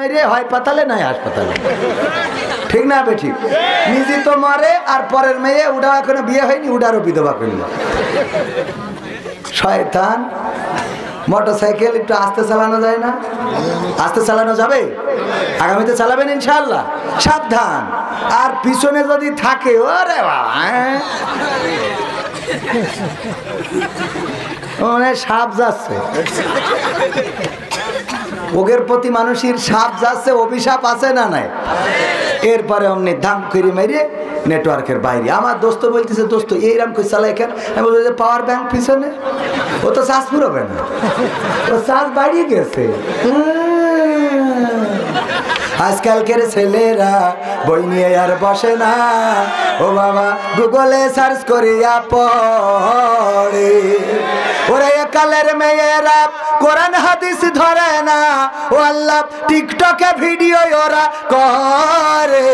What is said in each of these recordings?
মাইরে হয় পাতালে নাই হাসপাতালে, ঠিক না বেঠিক? নিজে তো মরে আর পরের মেয়ে উডা এখনো বিয়ে হয়নি, উডারও বিধবা করল। শয়তান। মোটরসাইকেল একটু আস্তে চালানো যায় না? আস্তে চালানো যাবে? আগামীতে চালাবেন ইনশাআল্লাহ, সাবধান। আর পিছনে যদি থাকে ওরে বাবা সাপ যাচ্ছে, ওগের প্রতি মানুষের সাপ যাচ্ছে, অভিশাপ আছে না নাই? এরপরে অমনি ধাম করে মেরে নেটওয়ার্কের বাইরে। আমার দোস্ত বলতেছে, দোস্ত এইরকম করে চালাই কেন? আমি বলছি যে পাওয়ার ব্যাংক পিছনে, ও তো চার্জ পুরোবে না, ও চার্জ বাড়িয়ে গেছে। আজকালকের ছেলেরা বই নিয়ে আর বসে না, ও বাবা গুগলে সার্চ করিয়া পড়ে। ওরে কালের মেয়েরা কোরআন হাদিস ধরে না, ও আল্লাহ টিকটকে ভিডিও ওরা করে।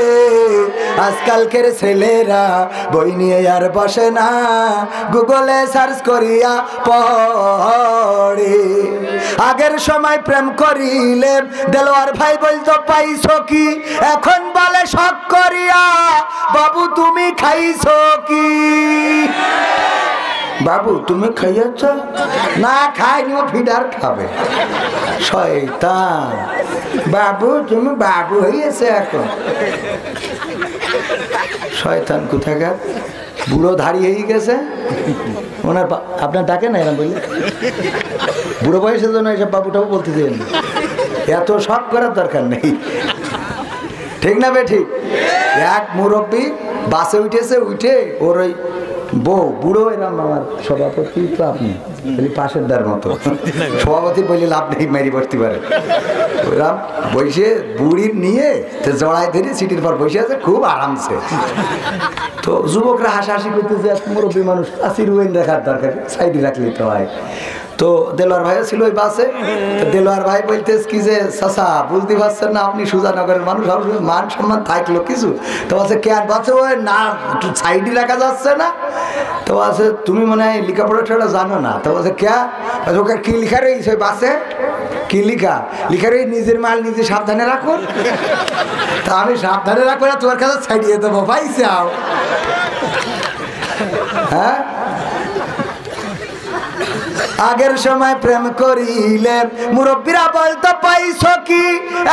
আজকালকের ছেলেরা বই নিয়ে আর বসে না, গুগলে সার্চ করিয়া পড়ে। আগের সময় প্রেম করিলে দেলোয়ার ভাই বলতো পাইছো কি, এখন বলে শখ করিয়া বাবু তুমি খাইছো কি? বাবু তুমি খাইয়াছ না? খাইনি, ও ফিডার খাবে। শয়তান। বাবু তুমি বাবু হইয়াছে এখন। শয়তান কোথাকার, বুড়ো ধাড়ি হয়ে গেছে ওনার। আপনার ডাকে না এরকম বললে? বুড়ো বয়সের জন্য এসব বাবু টাবু বলতে দেন, এত শখ করার দরকার নেই, ঠিক না বে ঠিক? এক মুরব্বী বাসে উঠেছে, উঠে ওর ওই বউ বুড়ো, এরম আমার সভাপতি তো আপনি পাশের দার মতো সভাপতি বললে লাভ নেই, মেরি বসতে পারে। ওইরাম বসে বুড়ির নিয়ে জড়াই ধরে সিটির পর বসে আছে খুব আরামসে। তো যুবকরা হাসাহাসি করতেছে, মুরব্বী মানুষ আসির ওয়েন রাখার দরকার, সাইডে রাখলে তো হয়। তো দেলোয়ার ভাইও ছিল ওই বাসে। দেলোয়ার ভাই বলতেস কি যে চাচা বুঝতে পারছেন না, আপনি সুজানগরের মানুষ, মান সম্মান থাকলো কিছু। তো বলছে কে আর বাসে ওই না একটু সাইডে রাখা যাচ্ছে না? তো বলছে তুমি মনে হয় লেখাপড়া ঠেলা জানো না। তো বলছে কে? ওকে কি লিখা রয়েছে ওই বাসে? কি লিখা? লিখা রয়ে নিজের মাল নিজে সাবধানে রাখুন। তা আমি সাবধানে রাখবো না, তোমার কাছে ছাড়িয়ে দেবো ভাই চাও। হ্যাঁ, আগের সময় প্রেম করিলে মুরব্বীরা বলতো পাইছো কি,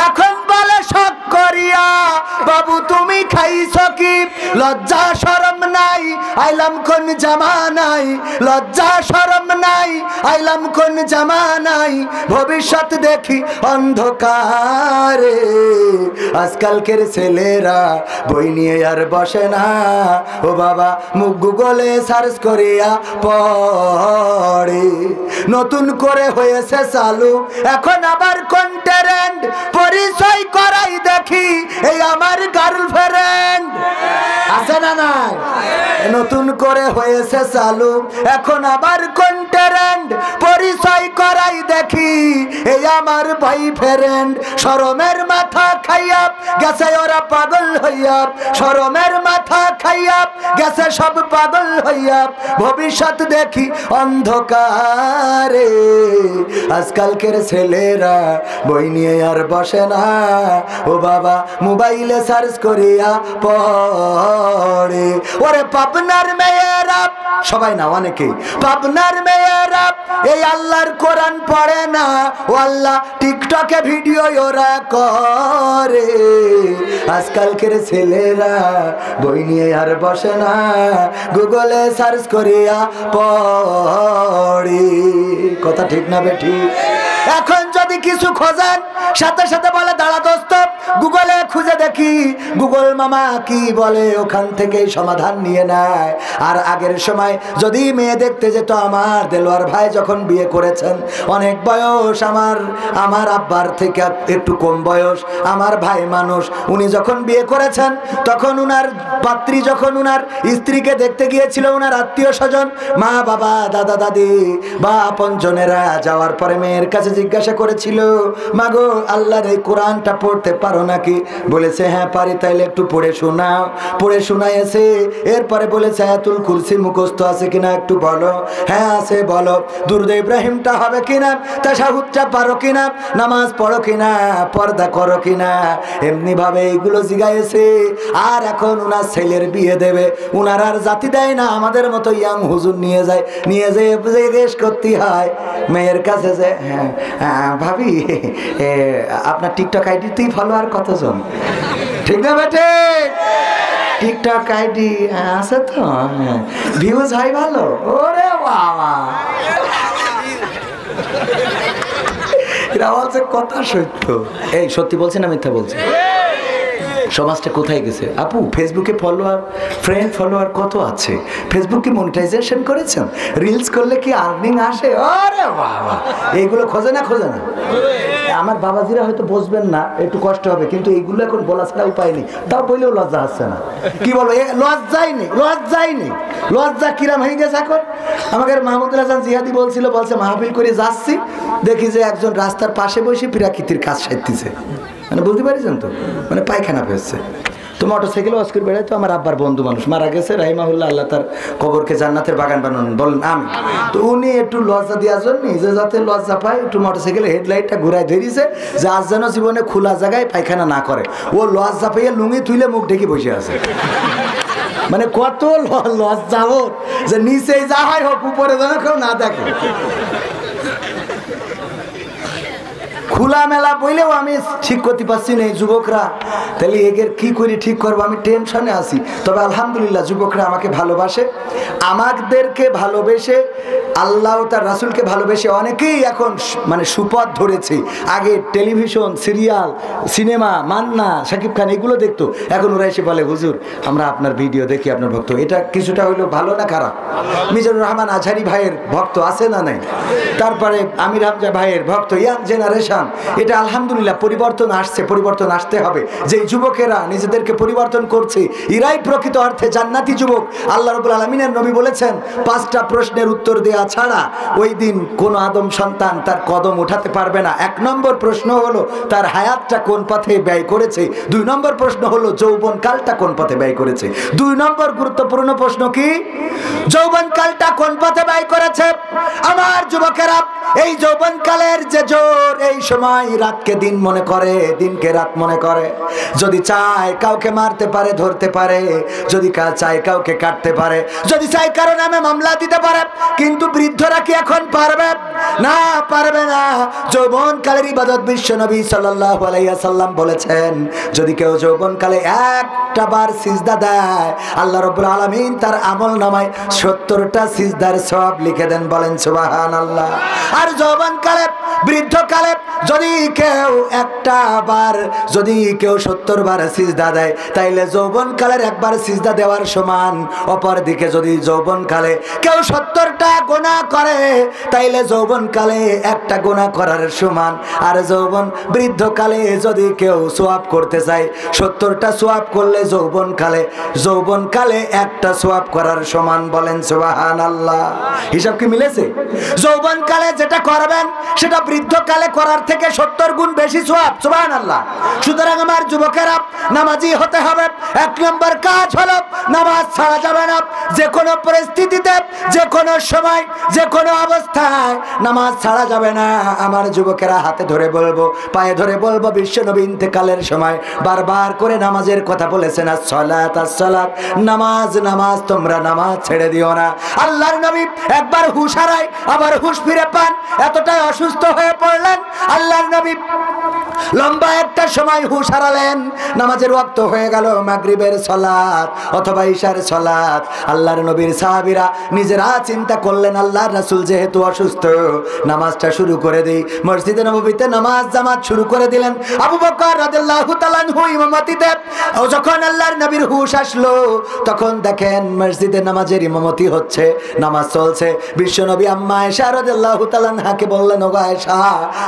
এখন বলে শখ করিয়া বাবু তুমি খাইছো কি? লজ্জা শরম নাই, আইলাম কোন জামানাই, লজ্জা শরম নাই, আইলাম কোন জামানাই, ভবিষ্যৎ দেখি অন্ধকারে। আজকালকের ছেলেরা বই নিয়ে আর বসে না, ও বাবা মুখ গুগলে সার্চ করিয়া পড়ে। নতুন করে হয়েছে চালু এখন আবার কন্টেন্ট, পরিচয় করাই দেখি এই আমার গার্লফ্রেন্ড। আছে না নাই? নতুন করে হয়েছে চালু এখন আবার কন্টেন্ট, পরিচয় করাই দেখি এই আমার বয়ফ্রেন্ড। শরমের মাথা খাইয়া গেছে ওরা পাগল হইয়া, শরমের মাথা খাইয়া গেছে সব পাগল হইয়া, ভবিষ্যৎ দেখি অন্ধকারে। আজকালকের ছেলেরা বই নিয়ে আর বসে না, ও বাবা মোবাইলে সার্চ করিয়া পড়ে। ওরে পাবনার মেয়েরা, সবাই না অনেকে, পাবনার মেয়েরা এই আল্লাহর কোরআন পড়ে না, ও আল্লাহ টিকটকে ভিডিও ওরা করে। আজকালকের ছেলেরা বই নিয়ে আর বসে না, গুগলে সার্চ করিয়া পড়ে। কথা ঠিক না বেঠি? এখন যদি কিছু খোঁজেন সাথে সাথে বলে দাঁড়া দোস্ত গুগলে খুঁজে দেখি, গুগল মামা কি বলে ওখান থেকে সমাধান নিয়ে নেয়। আর আগের সময় যদি মেয়ে দেখতে যেত, আমার দেলোয়ার ভাই যখন বিয়ে করেছেন অনেক বয়স, আমার আব্বার থেকে একটু কম বয়স, আমার ভাই মানুষ, উনি যখন বিয়ে করেছেন তখন উনার পাত্রী যখন উনার স্ত্রীকে দেখতে গিয়েছিল, উনার আত্মীয় স্বজন মা বাবা দাদা দাদি বা আপনজনেরা যাওয়ার পরে মেয়ের কাছে জিজ্ঞাসা করেছিল, মাগো আল্লাহর এই কোরআনটা পড়তে পারো নাকি? বলেছে হ্যাঁ পারি। তাইলে একটু পড়ে শোনাও। পড়ে শোনাইছে, এরপরে বলেছে আয়াতুল কুরসি মুখস্থ আছে কিনা একটু বলো। হ্যাঁ আছে, বলো। দুরূদ ইব্রাহিমটা হবে কিনা, তাশাহুদটা পারো কিনা, নামাজ পড়ো কিনা, পর্দা করো কিনা, এমনি ভাবে এইগুলো জিগাইছে। আর এখন উনার ছেলের বিয়ে দেবে, উনার আর জাতি দেয় না, আমাদের মতো ইয়াং হুজুর নিয়ে যায়, নিয়ে যেয়ে জিজ্ঞেস করতে হয় মেয়ের কাছে যে হ্যাঁ ভাবি আপনার টিকটক আইডিতেই ফলোয়ার কতজন? ঠিক না বেটে? টিকটক আইডি আছে তো, ভিউজ হয় ভালো? ওরে বাবা, এরা বলছে কথা সত্য। এই সত্যি বলছে না মিথ্যা বলছে? সমাজটা কোথায় গেছে আপু? ফেসবুকে ফলোয়ার, ফ্রেন্ড ফলোয়ার কত আছে? ফেসবুকে মনিটাইজেশন করেছেন? রিলস করলে কি আর্নিং আসে? আরে বাবা, এইগুলো খোঁজে না? খোঁজে না? আমার বাবাজিরা হয়তো বুঝবেন না, একটু কষ্ট হবে, কিন্তু এইগুলো এখন বলা ছাড়া উপায় নেই। তাও বললেও লজ্জা আসছে না। কি বলবো, লজ্জাই নেই, লজ্জাই নেই। লজ্জা কিরাম হয়ে গেছে এখন। আমাদের মাহমুদুল হাসান জিহাদি বলছিল, বলছে মাহফিল করে যাচ্ছি, দেখি যে একজন রাস্তার পাশে বসে প্রাকৃতির কাজ সারতেছে। মানে বুঝতে পারছেন তো, মানে পায়খানা ফেলছে। তো মোটরসাইকেল ওয়াজ করে বেড়ায়। তো আমার আব্বার বন্ধু মানুষ মারা গেছে রাহিমাহুল্লাহ, আল্লাহ তার কবরকে জান্নাতের বাগান বানান বলেন আমি। তো উনি একটু লজ্জা দেওয়ার জন্য, যে যাতে লজ্জা পায়, একটু মোটরসাইকেলের হেডলাইটটা ঘুরাই ধরিছে যে আজ যেন জীবনে খোলা জায়গায় পায়খানা না করে। ও লজ্জা পেয়ে লুঙ্গি তুলে মুখ ঢেকে বসে আছে। মানে কত লজ্জা ওর, যে নিচেই যা হয় হোক, উপরে যেন কেউ না দেখে। খোলা মেলা বইলেও আমি ঠিক করতে পারছি না এই যুবকরা। তাহলে এদের কি করে ঠিক করবো, আমি টেনশনে আছি। তবে আলহামদুলিল্লাহ যুবকরা আমাকে ভালোবাসে, আমাদেরকে ভালোবেসে, আল্লাহ তার রাসূলকে ভালোবেসে অনেকেই এখন মানে সুপথ ধরেছে। আগে television, serial, cinema, Manna, Shakib Khan এগুলো দেখতো, এখন ওরা এসে বলে হুজুর আমরা আপনার ভিডিও দেখি, আপনার ভক্ত। এটা কিছুটা হইলো ভালো না খারাপ? মিজানুর রহমান আজহারি ভাইয়ের ভক্ত আছে না নাই? তারপরে আমির হামজা ভাইয়ের ভক্ত, ইয়াং জেনারেশন। এটা আলহামদুলিল্লাহ পরিবর্তন আসছে, পরিবর্তন আসতে হবে। যে যুবকেরা নিজেদেরকে পরিবর্তন করছে, এরাই প্রকৃত অর্থে জান্নাতি যুবক। আল্লাহ রাব্বুল আলামিনের নবী বলেছেন 5টা প্রশ্নের উত্তর দেয়া ছাড়া ওই দিন কোন আদম সন্তান তার কদম উঠাতে পারবে না। 1 নম্বর প্রশ্ন হলো তার হায়াতটা কোন পথে ব্যয় করেছে। 2 নম্বর প্রশ্ন হলো যৌবনকালটা কোন পথে ব্যয় করেছে। 2 নম্বর গুরুত্বপূর্ণ প্রশ্ন কি? যৌবনকালটা কোন পথে ব্যয় করেছে। আমার যুবকেরা, এই যৌবনকালের যে জোর, এই সময় রাতকে দিন মনে করে, দিনকে রাত মনে করে। যদি চায় কাউকে মারতে পারে, ধরতে পারে, যদি চায় কাউকে কাটতে পারে, যদি চায় কারো নামে মামলা দিতে পারে। কিন্তু বৃদ্ধরা কি এখন পারবে? না, পারবে না। যৌবনকালের ইবাদত বিশ্ব নবী সাল্লাল্লাহু আলাইহি ওয়াসাল্লাম বলেছেন, যদি কেউ যৌবনকালে একটা বার সিজদা দেয়, আল্লাহ রাব্বুল আলামিন তার আমলনামায় 70টা সিজদার সওয়াব লিখে দেন। বলেন সুবহানাল্লাহ। আর যৌবনকালে, বৃদ্ধকালে যদি কেউ একটা বার, যদি কেউ 70 বার সিজদা দেয়, তাইলে যৌবনকালের একবার সিজদা দেওয়ার সমান। অপর দিকে যদি যৌবনকালে কেউ 70টা গুনাহ করে, তাইলে যৌবনকালে একটা গুনাহ করার সমান। আর বৃদ্ধকালে যদি কেউ সওয়াব করতে চায়, 70টা সওয়াব করলে যৌবনকালে একটা সওয়াব করার সমান। বলেন সুবহানাল্লাহ। হিসাব কি মিলেছে? যৌবনকালে যেটা করবেন সেটা বৃদ্ধকালে করার থেকে 70 গুণ বেশি সওয়াব। সুবহানাল্লাহ। সুতরাং আমার যুবকেরা, নামাজি হতে হবে। 1 নম্বর কাজ হলো নামাজ ছাড়া যাবে না। যে কোনো পরিস্থিতিতে, যে কোনো সময়, যে কোনো অবস্থায় নামাজ ছাড়া যাবে না। আমার যুবকেরা হাতে ধরে বলবো, পায়ে ধরে বলবো, বিশ্বনবী ইন্তেকালের সময় বারবার করে নামাজের কথা বলেছেন, as-সালাত as-সালাত, নামাজ নামাজ, তোমরা নামাজ ছেড়ে দিও না। আল্লাহর নবী একবার হুঁশ হারায়, আবার হুঁশ ফিরে পান, এতটাই অসুস্থ হয়ে পড়লেন। আল্লাহর নবী লম্বা একটা সময় হুঁশ হারালেন। নামাজের ওয়াক্ত হয়ে গেল, মাগরিবের সালাত অথবা ইশার সালাত। আল্লাহর নবীর সাহাবীরা নিজেরা চিন্তা করলেন, আল্লাহর রাসূল যেহেতু অসুস্থ, নামাজটা শুরু করে দেই। মসজিদে নববীতে নামাজ জামাত শুরু করে দিলেন। আবু বকর রাদিয়াল্লাহু তাআলা আনহু ইমামতিতে। যখন আল্লাহর নবীর হুঁশ আসলো, তখন দেখেন মসজিদে নামাজের ইমামতি হচ্ছে, নামাজ চলছে। বিশ্বনবী আম্মা আয়েশা রাদিয়াল্লাহু তাআলা আনহাকে বললেন, ওগো আয়েশা,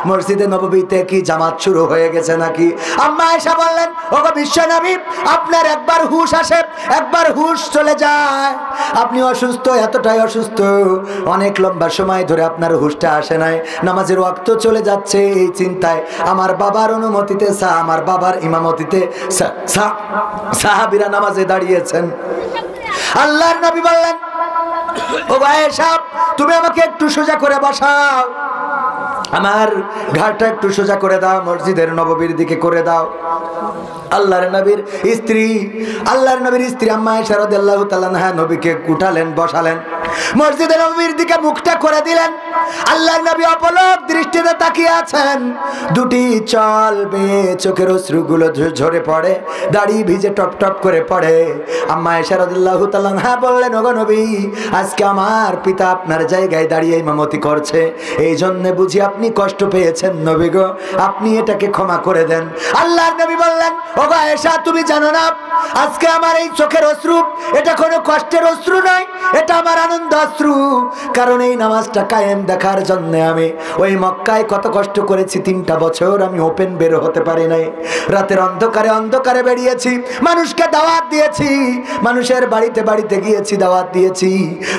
মসজিদে নববীতে কি জামাত শুরু হয়ে গেছে নাকি? আম্মা আয়েশা বললেন, ওগো বিশ্বনবী, আপনার একবার হুঁশ আসে, একবার হুঁশ চলে যায়। আপনি অসুস্থ, এতটাই অসুস্থ, অনেক লম্বা সময় ধরে আপনার হুঁশটা আসে নাই, নামাজের ওয়াক্ত চলে যাচ্ছে, এই চিন্তায় আমার বাবার অনুমতিতে, আমার বাবার ইমামতিতে সাহাবীরা নামাজে দাঁড়িয়েছেন। আল্লাহর নবী বললেন, ও আয়েশা, তুমি আমাকে একটু সোজা করে বসাও, আমার ঘাড়টা একটু সোজা করে দাও, মসজিদের নববীর দিকে করে দাও। আল্লাহর নবীর স্ত্রী আম্মা আয়েশা রাদিয়াল্লাহু তাআলা আনহা নবীকে উঠালেন, বসালেন, মসজিদের নববীর দিকে মুখটা করে দিলেন। আল্লাহর নবী অপলক দৃষ্টিতে তাকিয়ে আছেন, দুটি চল বেয়ে চোখের অশ্রুগুলো ঝরে পড়ে, দাড়ি ভিজে টপ টপ করে পড়ে। আম্মা আয়েশা রাদিয়াল্লাহু তাআলা আনহা বললেন, ওগো নবী, আজকে আমার পিতা আপনার জায়গায় দাঁড়িয়ে ইমামতি করছে, এই জন্য বুঝি আপনি কষ্ট পেয়েছেন নবী গো, আপনি এটাকে ক্ষমা করে দেন। আল্লাহর নবী বললেন, ওগো আয়েশা, তুমি জানো না আজকে আমার এই চোখের অশ্রু এটা কোনো কষ্টের অশ্রু নয়, এটা আমার আনন্দ অশ্রু। কারণ এই নামাজটা কায়েম দেখার জন্য আমি ওই মক্কায় কত কষ্ট করেছি, 3টা বছর আমি ওপেন বের হতে পারি নাই, রাতের অন্ধকারে অন্ধকারে বেরিয়েছি, মানুষকে দাওয়াত দিয়েছি, মানুষের বাড়িতে বাড়িতে গিয়েছি, দাওয়াত দিয়েছি।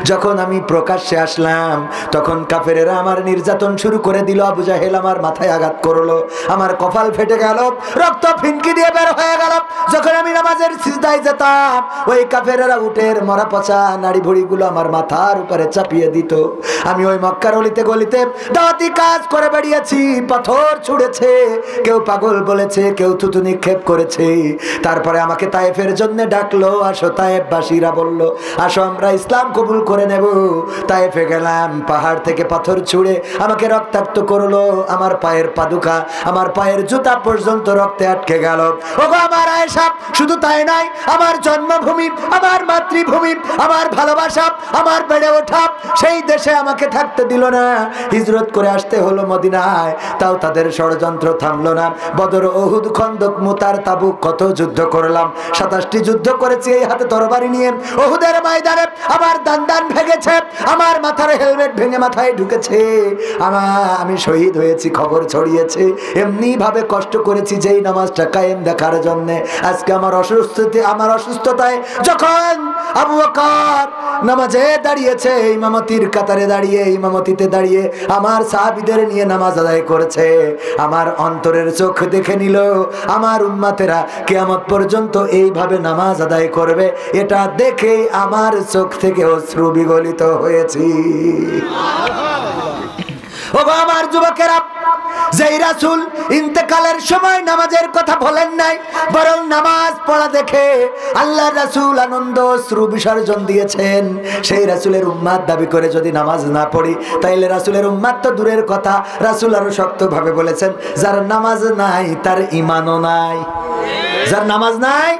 যখন আমি প্রকাশ্যে আসলাম তখন কাফেরেরা আমার নির্যাতন শুরু করে দিল। আবু জাহেল আমার মাথায় আঘাত করলো, আমার কপাল ফেটে গেল, রক্ত ফিনকি দিয়ে বের হয়ে গেল। যখন আমি নামাজের সিজদায় যেতাম, ওই কাফেরেরা উটের মরা পচা নাড়ি ভুড়িগুলো আমার মাথার উপরে চাপিয়ে দিত। আমি ওই মক্কার অলিতে গলিতে দাওয়াতি কাজ করে বেরিয়েছি, পাথর ছুঁড়েছে, কেউ পাগল বলেছে, কেউ থুতু নিক্ষেপ করেছে। তারপরে আমাকে তায়েফের জন্য ডাকলো, আসো তায়েফবাসীরা বলল, আসো আমরা ইসলাম কবুল করে নেব। তায়েফে গেলাম, পাহাড় থেকে পাথর ছুঁড়ে আমাকে রক্তাক্ত করলো, আমার পায়ের পাদুকা, আমার পায়ের জুতা পর্যন্ত রক্তে আটকে গেল। ওগো আমার আয়েশা, শুধু তাই নাই, আমার জন্মভূমি, আমার মাতৃভূমি, আমার ভালোবাসা, আমার বেড়ে ওঠা সেই দেশে আমাকে থাকতে দিল না, হিজরত করে আসতে হলো মদিনায়। তাও তাদের ষড়যন্ত্র থামলো না। বদর, উহুদ, খন্দক, মুতার, তাবুক, কত যুদ্ধ করলাম, 27টি যুদ্ধ করেছি এই হাতে তরবারি নিয়ে। উহুদের ময়দানে আমার দান ভেঙেছে, আমার মাথার হেলমেট ভেঙে মাথায় ঢুকেছে, আমি শহীদ হয়েছি, খবর ছড়িয়েছে। এমনি ভাবে কষ্ট করেছি যেই নামাজটা কায়েম দেখার জন্য। আজকে আমার অসুস্থতায় যখন আবু বকর নামাজে দাঁড়িয়েছে, ইমামতির কাতারে দাঁড়িয়ে, ইমামতিতে দাঁড়িয়ে আমার সাহাবীদের নিয়ে নামাজ আদায় করেছে, আমার অন্তরের চোখ দেখে নিল আমার উম্মতেরা কিয়ামত পর্যন্ত এইভাবে নামাজ আদায় করবে, এটা দেখে আমার চোখ থেকে অশ্রু বিগলিত হয়েছে। ওগো আমার যুবকেরা, যেই রাসূল ইন্তেকালের সময় নামাজের কথা বলেন নাই, বরং নামাজ পড়া দেখে আল্লাহর রাসূল আনন্দ অশ্রু বিসর্জন দিয়েছেন, সেই রাসূলের উম্মত দাবি করে যদি নামাজ না পড়ি, তাইলে রাসূলের উম্মত তো দূরের কথা, রাসূল আরো শক্তভাবে বলেছেন, যার নামাজ নাই তার ঈমানও নাই, যার নামাজ নাই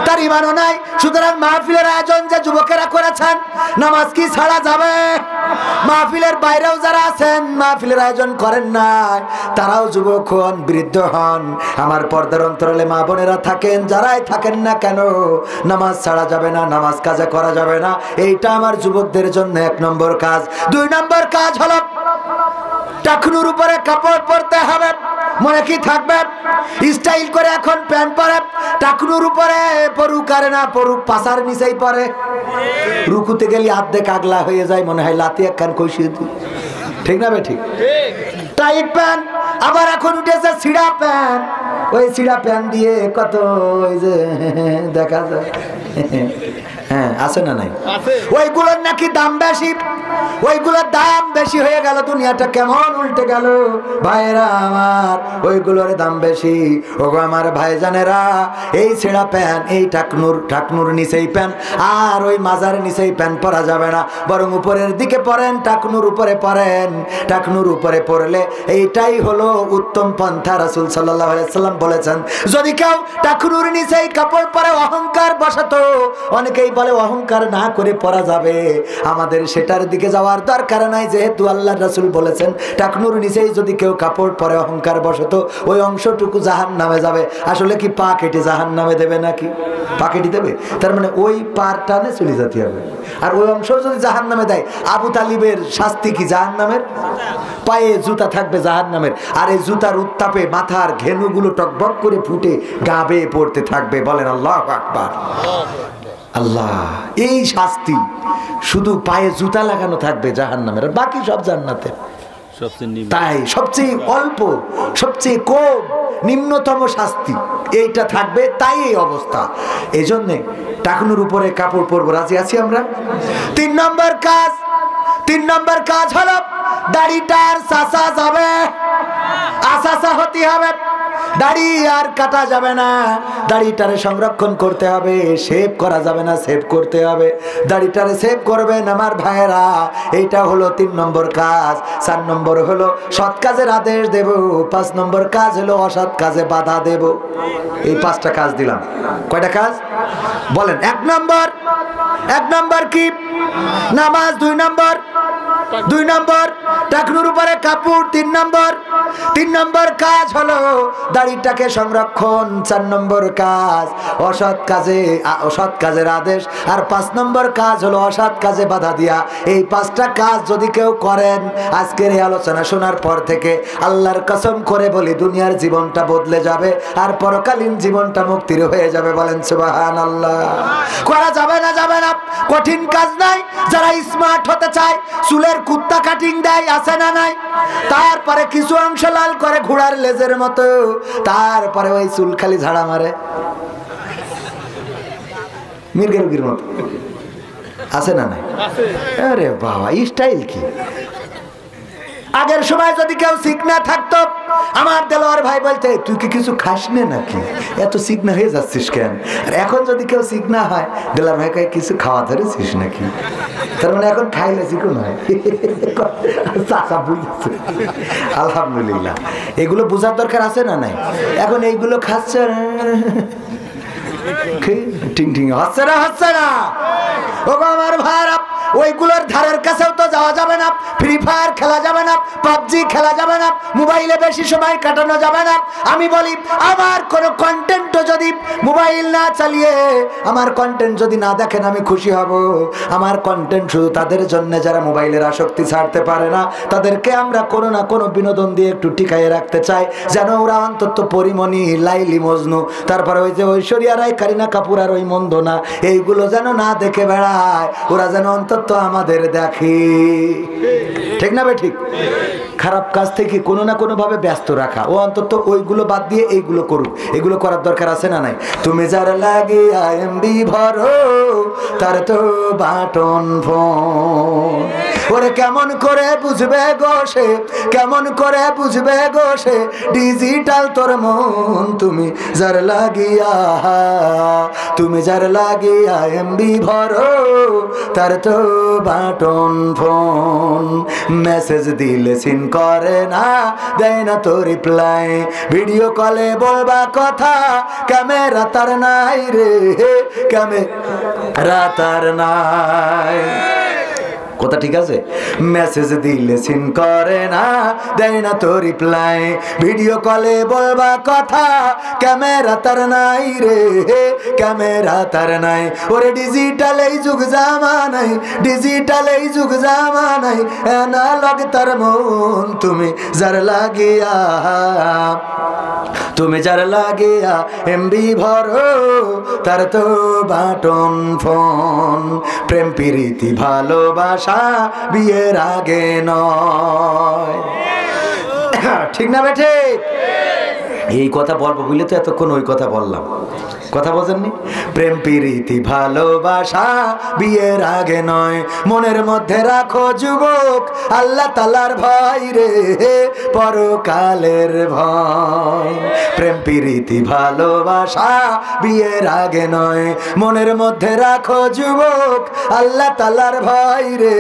তার ঈমানও নাই। সুতরাং মাহফিলের আয়োজন যে যুবকেরা করেছেন, নামাজ কি ছাড়া যাবে? মাহফিলের বাইরেও যারা আছেন, মাহফিলের আয়োজন করেন না, তারাও যুবক হন, বৃদ্ধ হন, আমার পর্দার অন্তরালে মা বোনেরা থাকেন, যারাই থাকেন না কেন, নামাজ ছাড়া যাবে না, নামাজ কাজা করা যাবে না। এইটা আমার যুবকদের জন্য 1 নম্বর কাজ। 2 নম্বর কাজ হলো টাকনুর উপরে কাপড় পরতে হবে। মনে কি থাকবে? স্টাইল করে এখন প্যান্ট পরে, টাকনুর উপরে পরুক আর না পরুক, পাশার নিচেই পরে, রুকুতে গেলে অর্ধেক আগলা হয়ে যায়, মনে হয় লাতি একখান কষিয়ে দিই, ঠিক না? ঠিক। টাইট প্যান্ট, আবার এখন উঠেছে ছিঁড়া প্যান্ট, ওই ছিঁড়া প্যান্ট দিয়ে কত ওই যে দেখা যায়, হ্যাঁ আছে না নাই? ওইগুলোর নাকি দাম বেশি, ওইগুলোর দাম বেশি হয়ে গেল, দুনিয়াটা কেমন উল্টে গেল ভাইরা আমার, ওইগুলোর দাম বেশি। ওগো আমার ভাইজানেরা, এই ছেঁড়া প্যান্ট, এই টাকনুর নিচেই প্যান্ট, আর ওই মাজার নিচেই প্যান্ট পরা যাবে না, বরং উপরের দিকে পরেন, টাকনুর উপরে পরেন। টাকনুর উপরে পড়লে এইটাই হলো উত্তম পন্থা। রাসূল সাল্লাল্লাহু আলাইহি সাল্লাম বলেছেন যদি কেউ টাকনুর নিচেই কাপড় পরে অহংকার বসাতো, অনেকেই বলে অহংকার না করে পরা যাবে, আমাদের সেটার দিকে যাওয়ার দরকার নাই, যেহেতু আল্লাহ রাসূল বলেছেন টাকনুর নিচেই যদি কেউ কাপড় পরে অহংকার বসাতো ওই অংশটুকু জাহান্নামে যাবে। আসলে কি পা কেটে জাহান্নামে দেবে নাকি? পা কেটে দেবে, তার মানে ওই পার টানে চলে যেতে হবে। আর ওই অংশ যদি জাহান্নামে দেয়, আবু তালিবের শাস্তি কি জাহান্নামের? পায়ে জুতা থাকবে জাহান্নামের, আর এই জুতার উত্তাপে মাথার ঘেনুগুলো টকবক করে ফুটে গা বেয়ে পড়তে থাকবে। বলেন আল্লাহু আকবার। আল্লাহ, এই শাস্তি শুধু পায়ে জুতা লাগানো থাকবে জাহান্নামের, আর বাকি সব জান্নাতের। তাই সবচেয়ে অল্প, সবচেয়ে কম, নিম্নতম শাস্তি এইটা থাকবে, তাই এই অবস্থা। এই জন্যে টাকনুর উপরে কাপড় পরবো, রাজি আছি আমরা? 3 নম্বর কাজ হলো দাড়িটার চাচা যাবে, আসাসা হতে হবে, দাড়ি আর কাটা যাবে না, দাড়িটারে সংরক্ষণ করতে হবে, শেভ করা যাবে না, সেভ করতে হবে, দাড়িটারে সেভ করবেন আমার ভাইয়েরা। এইটা হলো 3 নম্বর কাজ। 4 নম্বর হলো সৎ কাজের আদেশ দেব, 5 নম্বর কাজ হলো অসৎ কাজে বাধা দেব। এই 5টা কাজ দিলাম। কয়টা কাজ বলেন? 1 নম্বর কি? নামাজ। 2 নম্বর টাকনুর উপরে কাপড়। 3 নম্বর কাজ হলো দাড়িটাকে সংরক্ষণ। 4 নম্বর কাজ অসৎ কাজের আদেশ, আর 5 নম্বর কাজ হলো অসৎ কাজে বাধা দিয়া। এই 5টা কাজ যদি কেউ করেন, আজকের এই আলোচনা শোনার পর থেকে আল্লাহর কসম করে বলি দুনিয়ার জীবনটা বদলে যাবে, আর পরকালীন জীবনটা মুক্তির হয়ে যাবে। বলেন সুবহানাল্লাহ। করা যাবে না, কঠিন কাজ নাই। যারা স্মার্ট হতে চায় চুলের কুত্তা কাটিং দেয়, আছে না নাই? তারপরে কিছু অংশ লাল করে ঘোড়ার লেজের মতো, তারপরে ওই চুল খালি ঝাড়া মারে মির্গের রুগীর মতো, আছে না নাই? আরে বাবা, স্টাইল কি! আগের সময় যদি কেউ চিকনা থাকতো, আমার দেলোয়ার ভাই বলতে তুই কি কিছু খাস নে নাকি, এত চিকনা হয়ে যাচ্ছিস কেন? আর এখন যদি কেউ চিকনা হয়, দেলোয়ার ভাই কয় কিছু খাওয়া ধরেছিস নাকি? তার মানে এখন খাইলে চিকন হয়। চাচা বুঝেছে, আলহামদুলিল্লাহ। এগুলো বোঝার দরকার আছে না নাই? এখন এইগুলো খাচ্ছে ঠিক হচ্ছে না। ও আমার ভাইরা, ওইগুলোর ধারের কাছেও তো যাওয়া যাবে না। ফ্রি ফায়ার খেলা যাবে না, পাবজি খেলা যাবে না, মোবাইলে বেশি সময় কাটানো যাবে না। আমি বলি, আমার কোনো কন্টেন্টও যদি মোবাইল না চালিয়ে, আমার কন্টেন্ট যদি না দেখেন, আমি খুশি হব। আমার কন্টেন্ট শুধু তাদের জন্য যারা মোবাইলের আসক্তি ছাড়তে পারে না, তাদেরকে আমরা কোনো না কোনো বিনোদন দিয়ে একটু টিকাইয়ে রাখতে চাই, যেন ওরা অন্তত পরিমণি, লাইলি, মজনু, তারপরে ওই যে ঐশ্বরিয়া রায়, কারিনা কাপুর আর ওই মন্দনা, এইগুলো যেন না দেখে বেড়ায়, ওরা যেন অন্তত আমাদের দেখে। ঠিক না বে ঠিক? খারাপ কাজ থেকে কোনো না কোনো ভাবে ব্যস্ত রাখা, ও অন্তত ওইগুলো বাদ দিয়ে এইগুলো করুক। এগুলো করার দরকার আছে না নাই? তুমি যার লাগে এমবি ভরো, তার তো বাটন ফোন। ওরে কেমন করে বুঝবে গো সে, কেমন করে বুঝবে গো সে, ডিজিটাল তোর মন। তুমি যার লাগিয়া এমবি ভরো, তার তো বাটন ফোন। মেসেজ দিলে সিন করে না, দেয় না তো রিপ্লাই, ভিডিও কলে বলবা কথা, ক্যামেরা তার নাই রে, ক্যামেরা তার নাই। কথা ঠিক আছে? মেসেজ দিলে সিন করে না, দেয় না তো রিপ্লাই, ভিডিও কলে বলবা কথা, ক্যামেরা তার নাই রে, ক্যামেরা তার নাই। ওরে ডিজিটাল এই যুগ জামানাই, ডিজিটাল এই যুগ জামানাই, অ্যানালগ তার মন। তুমি যার লাগিয়া এমবি ভরো, তার তো বাটন ফোন। প্রেম প্রীতি ভালোবাসা বিয়ের আগে নয়। ঠিক না বেঠে? এই কথা বলবো বুঝলে তো এতক্ষণ ওই কথা বললাম। কথা বোঝেননি? প্রেম প্রীতি ভালোবাসা বিয়ের আগে নয়, মনের মধ্যে রাখো যুবক আল্লাহ তাআলার ভয় রে, পরকালের ভয়। প্রেম প্রীতি ভালোবাসা বিয়ের আগে নয়, মনের মধ্যে রাখো যুবক আল্লাহ তাআলার ভয় রে,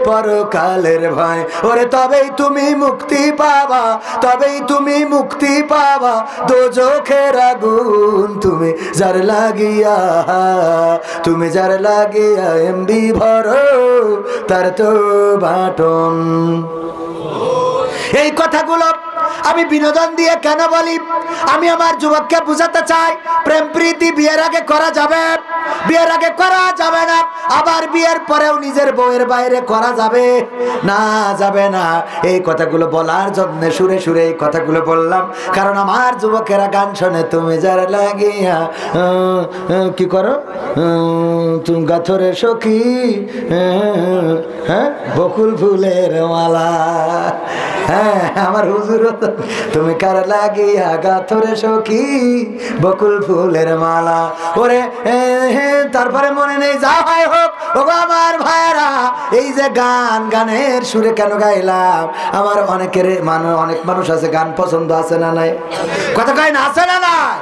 পরকালের ভয়। ওরে তবেই তুমি মুক্তি পাবা, তবেই তুমি মুক্তি পাবা, হাওয়া দোজখের আগুন তুমি যার লাগিয়া এমবি ভরো তার তো বাটন। এই কথাগুলো আমি বিনোদন দিয়ে কেন বলি? আমি আমার যুবককে বুঝাতে চাই প্রেম প্রীতি বিয়ের আগে করা যাবে, বিয়ের আগে করা যাবে না, আবার বিয়ের পরেও নিজের বউয়ের বাইরে করা যাবে না, যাবে না। এই কথাগুলো বলার জন্য সুরে সুরে এই কথাগুলো বললাম, কারণ আমার যুবকেরা গান শোনে তুমি যার লাগিয়া কি করো তুমি গাথরে সখী, হ্যাঁ বকুল ফুলের মালা। হ্যাঁ আমার হুজুর তুমি কার লাগিয়া গাথরে সখী বকুল ফুলের মালা। ওরে তারপরে মনে নেই, যা হয় হোক। ওগো আমার ভাইরা, এই যে গানের সুরে কেন গাইলাম? আমার অনেক মানুষ আছে গান পছন্দ আছে না নাই? কথা কয় না, আছে না নাই?